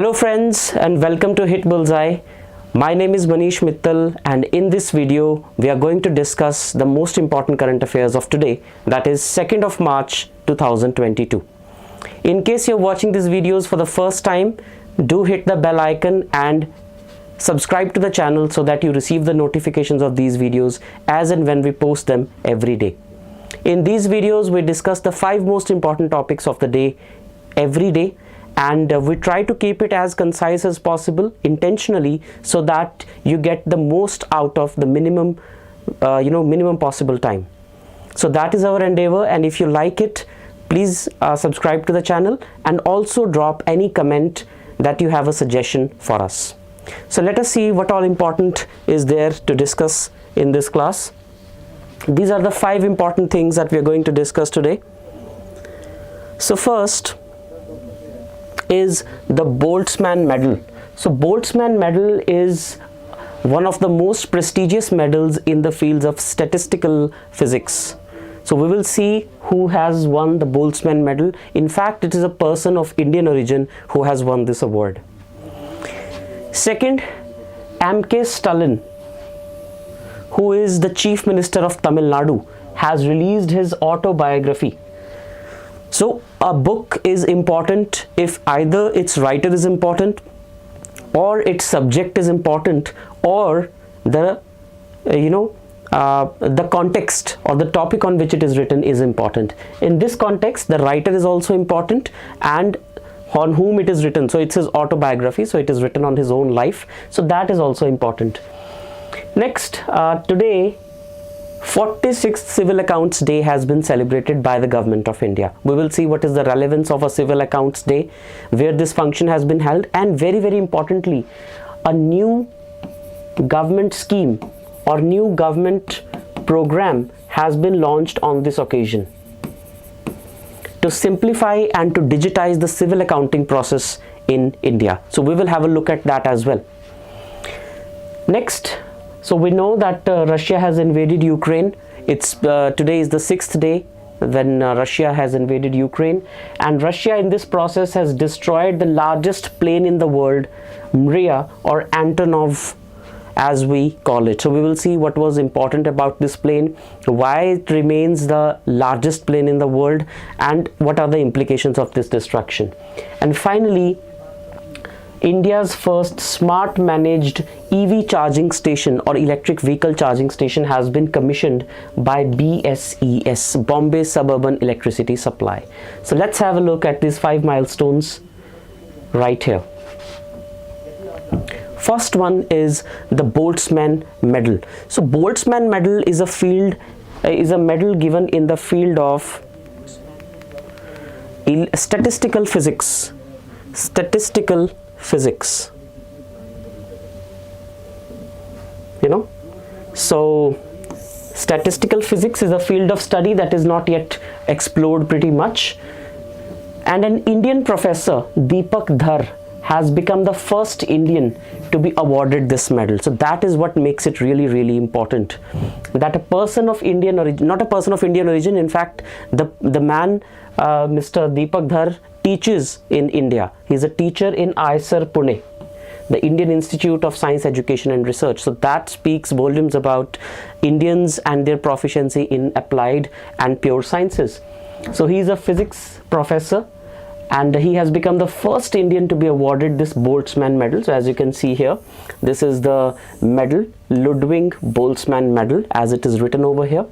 Hello friends and welcome to HitBullsEye. My name is Manish Mittal and in this video we are going to discuss the most important current affairs of today, that is 2nd of March 2022. In case you're watching these videos for the first time, do hit the bell icon and subscribe to the channel so that you receive the notifications of these videos as and when we post them every day. In these videos we discuss the 5 most important topics of the day every day, and we try to keep it as concise as possible intentionally so that you get the most out of the minimum possible time. So that is our endeavor, and if you like it, please subscribe to the channel and also drop any comment that you have a suggestion for us. So let us see what all important is there to discuss in this class. These are the 5 important things that we are going to discuss today. So first is the Boltzmann medal. So Boltzmann medal is one of the most prestigious medals in the fields of statistical physics. So we will see who has won the Boltzmann medal. In fact, it is a person of Indian origin who has won this award. Second, M.K. Stalin, who is the Chief Minister of Tamil Nadu, has released his autobiography. So a book is important if either its writer is important, or its subject is important, or the context or the topic on which it is written is important. In this context, the writer is also important and on whom it is written. So it's his autobiography, so it is written on his own life, so that is also important. Next, today 46th Civil Accounts Day has been celebrated by the Government of India. We will see what is the relevance of a Civil Accounts Day, where this function has been held, and very importantly, a new government scheme or new government program has been launched on this occasion to simplify and to digitize the civil accounting process in India. So we will have a look at that as well. Next, so we know that Russia has invaded Ukraine. Today is the 6th day when Russia has invaded Ukraine, and Russia in this process has destroyed the largest plane in the world, Mriya or Antonov as we call it. So we will see what was important about this plane, why it remains the largest plane in the world, and what are the implications of this destruction. And finally, India's first smart managed EV charging station or electric vehicle charging station has been commissioned by BSES, Bombay Suburban Electricity Supply. So let's have a look at these 5 milestones right here. First one is the Boltzmann medal. So Boltzmann medal is a medal given in the field of statistical physics. So statistical physics is a field of study that is not yet explored pretty much, and an Indian professor, Deepak Dhar, has become the first Indian to be awarded this medal. So that is what makes it really important, that a person of Indian origin, not a person of Indian origin, in fact the man Mr. Deepak Dhar teaches in India. He is a teacher in IISER Pune, the Indian Institute of Science Education and Research. So that speaks volumes about Indians and their proficiency in applied and pure sciences. So he is a physics professor and he has become the first Indian to be awarded this Boltzmann medal. So as you can see here, this is the medal, Ludwig Boltzmann medal, as it is written over here.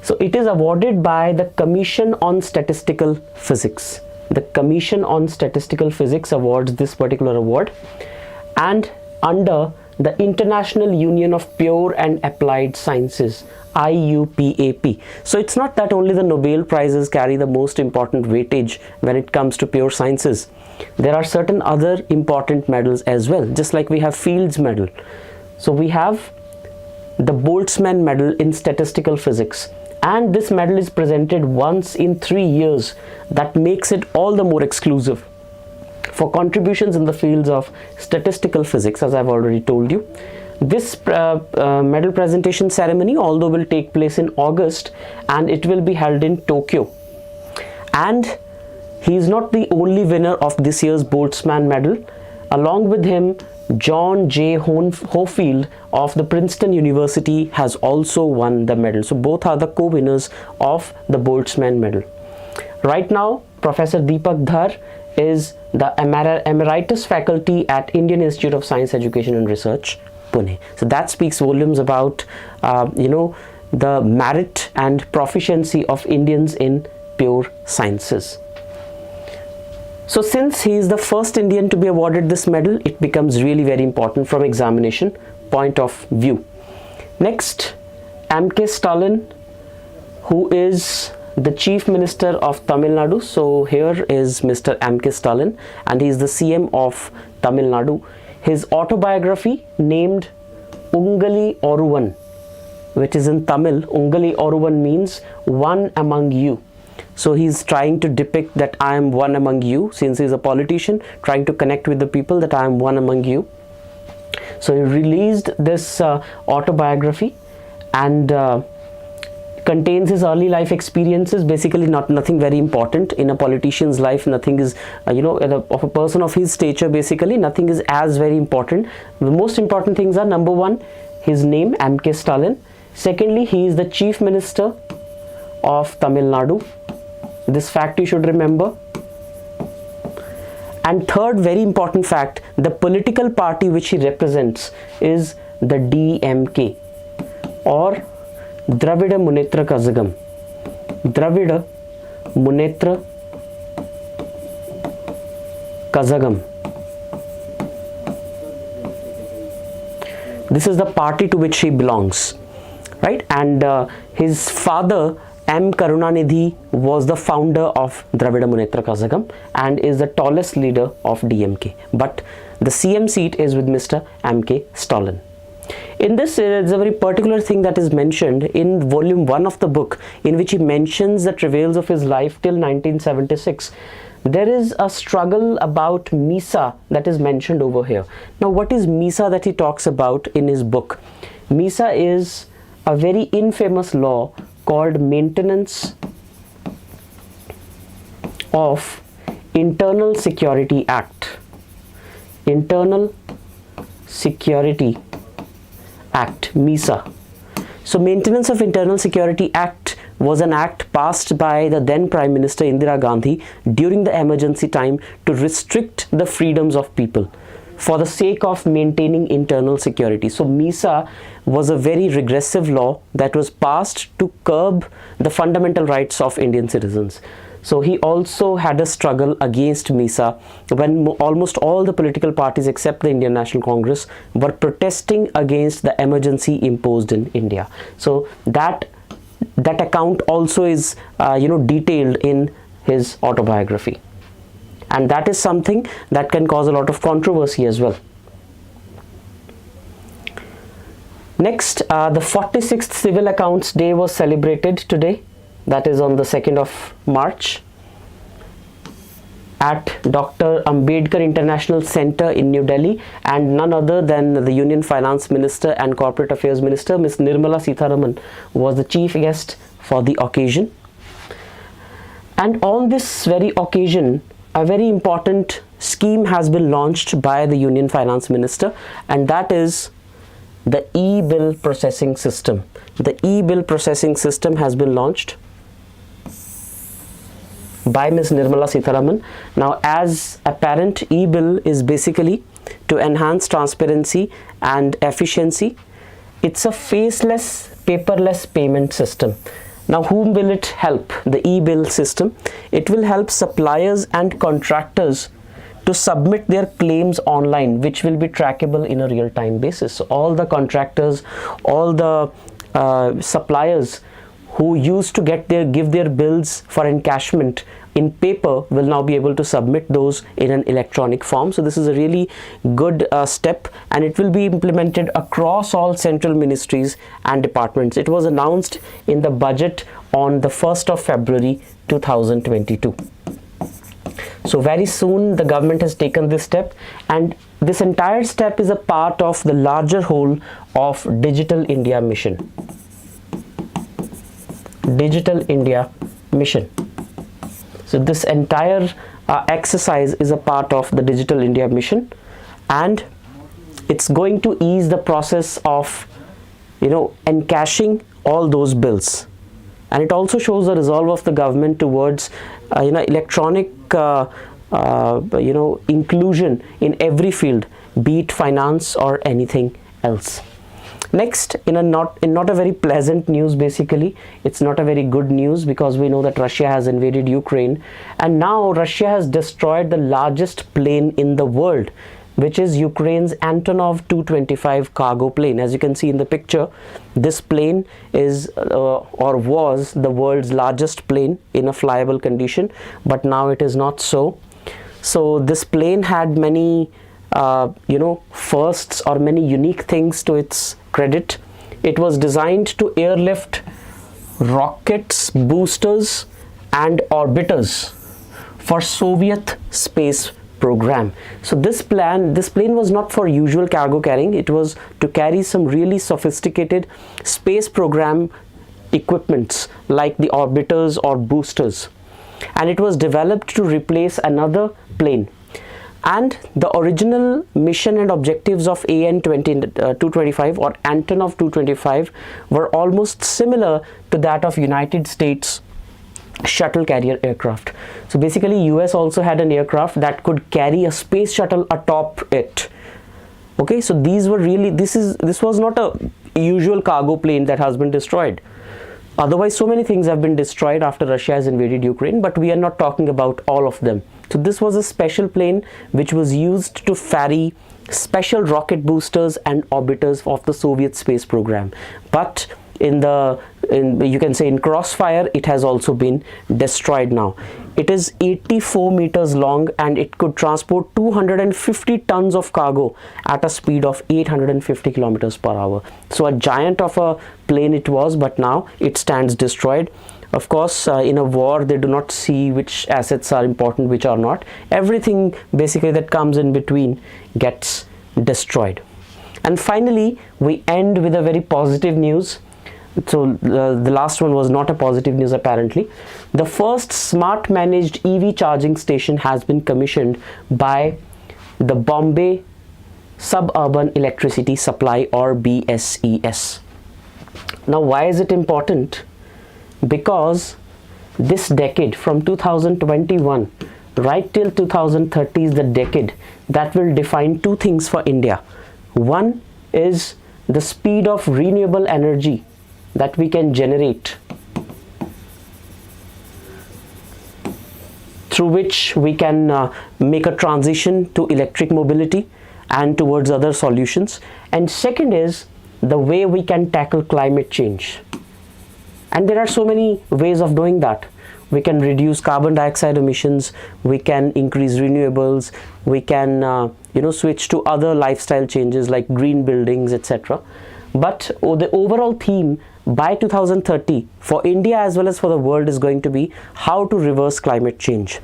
So it is awarded by the Commission on Statistical Physics. The Commission on Statistical Physics awards this particular award, and under the International Union of Pure and Applied Sciences, IUPAP. So it's not that only the Nobel Prizes carry the most important weightage when it comes to pure sciences. There are certain other important medals as well, just like we have Fields Medal. So we have the Boltzmann medal in statistical physics, and this medal is presented once in 3 years. That makes it all the more exclusive for contributions in the fields of statistical physics, as I've already told you. This medal presentation ceremony, although will take place in August, and it will be held in Tokyo, and he is not the only winner of this year's Boltzmann medal. Along with him, John J. Hofield of the Princeton University has also won the medal. So both are the co-winners of the Boltzmann medal. Right now, Professor Deepak Dhar is the Emeritus Faculty at Indian Institute of Science, Education and Research, Pune. So that speaks volumes about, the merit and proficiency of Indians in pure sciences. So since he is the first Indian to be awarded this medal, it becomes really very important from examination point of view. Next, M.K. Stalin, who is the Chief Minister of Tamil Nadu. So here is Mr. M.K. Stalin, and he is the CM of Tamil Nadu. His autobiography named Ungali Oruvan, which is in Tamil. Ungali Oruvan means one among you. So he's trying to depict that I am one among you, since he's a politician, trying to connect with the people that I am one among you. So he released this autobiography, and contains his early life experiences. Basically nothing very important in a politician's life. Nothing is of a person of his stature, basically nothing is as very important. The most important things are, number one, his name, M.K. Stalin. Secondly, he is the Chief Minister of Tamil Nadu. This fact you should remember. And third very important fact, the political party which he represents is the DMK, or Dravida Munnetra Kazhagam. Dravida Munnetra Kazhagam. This is the party to which he belongs, right? And his father, M. Karunanidhi, was the founder of Dravida Munnetra Kazhagam and is the tallest leader of DMK. But the CM seat is with Mr. M.K. Stalin. In this, there is a very particular thing that is mentioned in volume 1 of the book, in which he mentions the travails of his life till 1976. There is a struggle about MISA that is mentioned over here. Now, what is MISA that he talks about in his book? MISA is a very infamous law called Maintenance of Internal Security Act. Internal Security Act, MISA. So Maintenance of Internal Security Act was an act passed by the then Prime Minister Indira Gandhi during the emergency time to restrict the freedoms of people for the sake of maintaining internal security. So MISA was a very regressive law that was passed to curb the fundamental rights of Indian citizens. So he also had a struggle against MISA when almost all the political parties except the Indian National Congress were protesting against the emergency imposed in India. So that account also is detailed in his autobiography, and that is something that can cause a lot of controversy as well. Next, the 46th Civil Accounts Day was celebrated today, that is on the 2nd of March at Dr. Ambedkar International Center in New Delhi, and none other than the Union Finance Minister and Corporate Affairs Minister, Ms. Nirmala Sitharaman, was the chief guest for the occasion. And on this very occasion, a very important scheme has been launched by the Union Finance Minister, and that is the EBill processing system. The EBill processing system has been launched by Ms. Nirmala Sitharaman. Now, as apparent, EBill is basically to enhance transparency and efficiency. It's a faceless, paperless payment system. Now, whom will it help? The EBill system. It will help suppliers and contractors to submit their claims online, which will be trackable in a real-time basis. So all the contractors, all the suppliers who used to give their bills for encashment in paper will now be able to submit those in an electronic form. So this is a really good step, and it will be implemented across all central ministries and departments. It was announced in the budget on the 1st of February 2022. So very soon the government has taken this step, and this entire step is a part of the larger whole of Digital India Mission. Digital India Mission. So this entire exercise is a part of the Digital India mission, and it's going to ease the process of encashing all those bills. And it also shows the resolve of the government towards electronic inclusion in every field, be it finance or anything else. Next, in not a very pleasant news, basically it's not a very good news, because we know that Russia has invaded Ukraine, and now Russia has destroyed the largest plane in the world, which is Ukraine's Antonov 225 cargo plane. As you can see in the picture, this plane is or was the world's largest plane in a flyable condition, but now it is not so. So this plane had many firsts or many unique things to its credit. It was designed to airlift rockets, boosters and orbiters for Soviet space program. So this plane was not for usual cargo carrying. It was to carry some really sophisticated space program equipments like the orbiters or boosters, and it was developed to replace another plane. And the original mission and objectives of AN-225 or Antonov 225 were almost similar to that of United States shuttle carrier aircraft. So basically US also had an aircraft that could carry a space shuttle atop it. Okay, so these were really, this was not a usual cargo plane that has been destroyed. Otherwise, so many things have been destroyed after Russia has invaded Ukraine, but we are not talking about all of them. So this was a special plane which was used to ferry special rocket boosters and orbiters of the Soviet space program. But you can say in crossfire, it has also been destroyed now. It is 84 meters long, and it could transport 250 tons of cargo at a speed of 850 kilometers per hour. So a giant of a plane it was, but now it stands destroyed. Of course, in a war, they do not see which assets are important, which are not. Everything basically that comes in between gets destroyed. And finally, we end with a very positive news. So the last one was not a positive news apparently. The first smart managed EV charging station has been commissioned by the Bombay Suburban Electricity Supply, or BSES. Now, why is it important? Because this decade, from 2021 right till 2030, is the decade that will define two things for India. One is the speed of renewable energy that we can generate, through which we can make a transition to electric mobility and towards other solutions. And second is the way we can tackle climate change. And there are so many ways of doing that. We can reduce carbon dioxide emissions, we can increase renewables, we can switch to other lifestyle changes like green buildings, etc. But the overall theme by 2030 for India as well as for the world is going to be how to reverse climate change.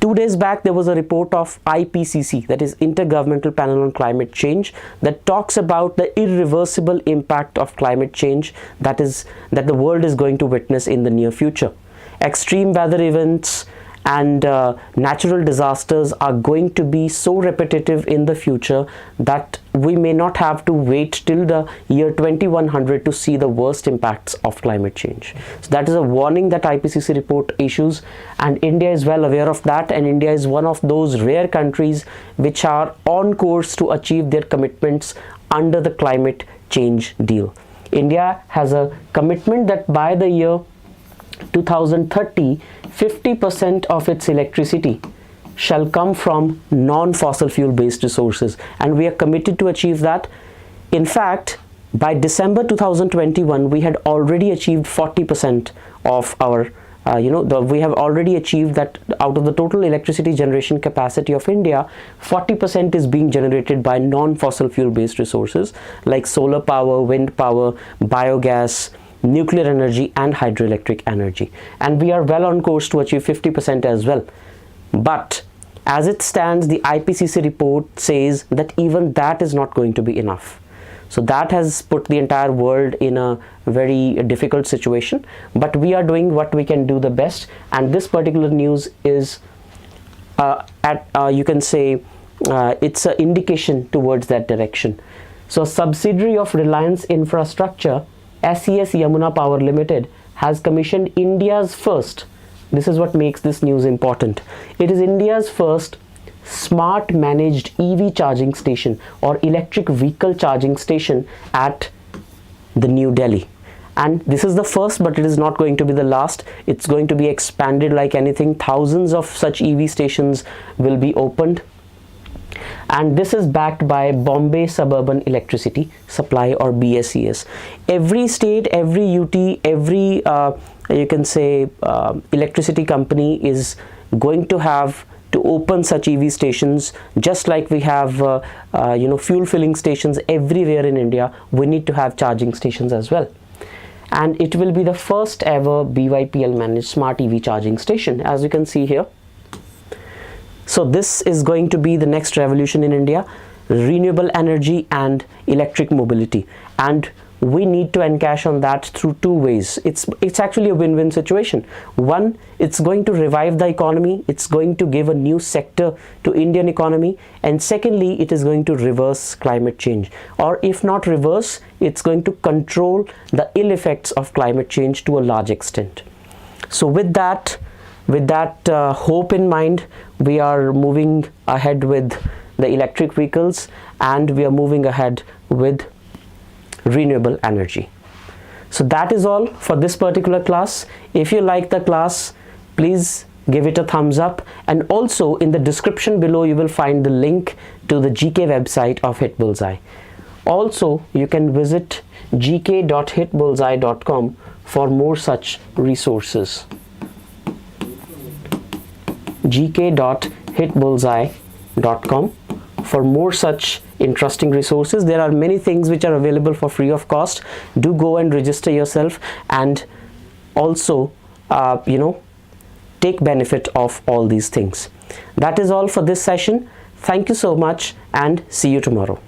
2 days back, there was a report of IPCC, that is Intergovernmental Panel on Climate Change, that talks about the irreversible impact of climate change that the world is going to witness in the near future. Extreme weather events and natural disasters are going to be so repetitive in the future that we may not have to wait till the year 2100 to see the worst impacts of climate change. So that is a warning that IPCC report issues, and India is well aware of that, and India is one of those rare countries which are on course to achieve their commitments under the climate change deal. India has a commitment that by the year 2030, 50% of its electricity shall come from non-fossil fuel based resources, and we are committed to achieve that. In fact, by December 2021, we had already achieved 40% of our we have already achieved that. Out of the total electricity generation capacity of India, 40% is being generated by non-fossil fuel based resources like solar power, wind power, biogas, nuclear energy and hydroelectric energy, and we are well on course to achieve 50% as well. But as it stands, the IPCC report says that even that is not going to be enough. So that has put the entire world in a very difficult situation, but we are doing what we can do the best, and this particular news is you can say it's an indication towards that direction. So a subsidiary of Reliance Infrastructure, SES Yamuna Power Limited, has commissioned India's first, this is what makes this news important, it is India's first smart managed EV charging station or electric vehicle charging station at the New Delhi. And this is the first, but it is not going to be the last. It's going to be expanded like anything. Thousands of such EV stations will be opened, and this is backed by Bombay Suburban Electricity Supply or BSES. Every state, every UT, every you can say electricity company is going to have to open such EV stations, just like we have fuel filling stations everywhere in India. We need to have charging stations as well, and it will be the first ever BYPL managed smart EV charging station, as you can see here. So this is going to be the next revolution in India, renewable energy and electric mobility, and we need to encash on that through two ways. It's actually a win-win situation. One, it's going to revive the economy, it's going to give a new sector to Indian economy, and secondly, it is going to reverse climate change, or if not reverse, it's going to control the ill effects of climate change to a large extent. So with that hope in mind, we are moving ahead with the electric vehicles, and we are moving ahead with renewable energy. So that is all for this particular class. If you like the class, please give it a thumbs up, and also in the description below you will find the link to the GK website of HitBullsEye. Also, you can visit gk.hitbullseye.com for more such resources. gk.hitbullseye.com for more such interesting resources. There are many things which are available for free of cost. Do go and register yourself, and also take benefit of all these things. That is all for this session. Thank you so much, and see you tomorrow.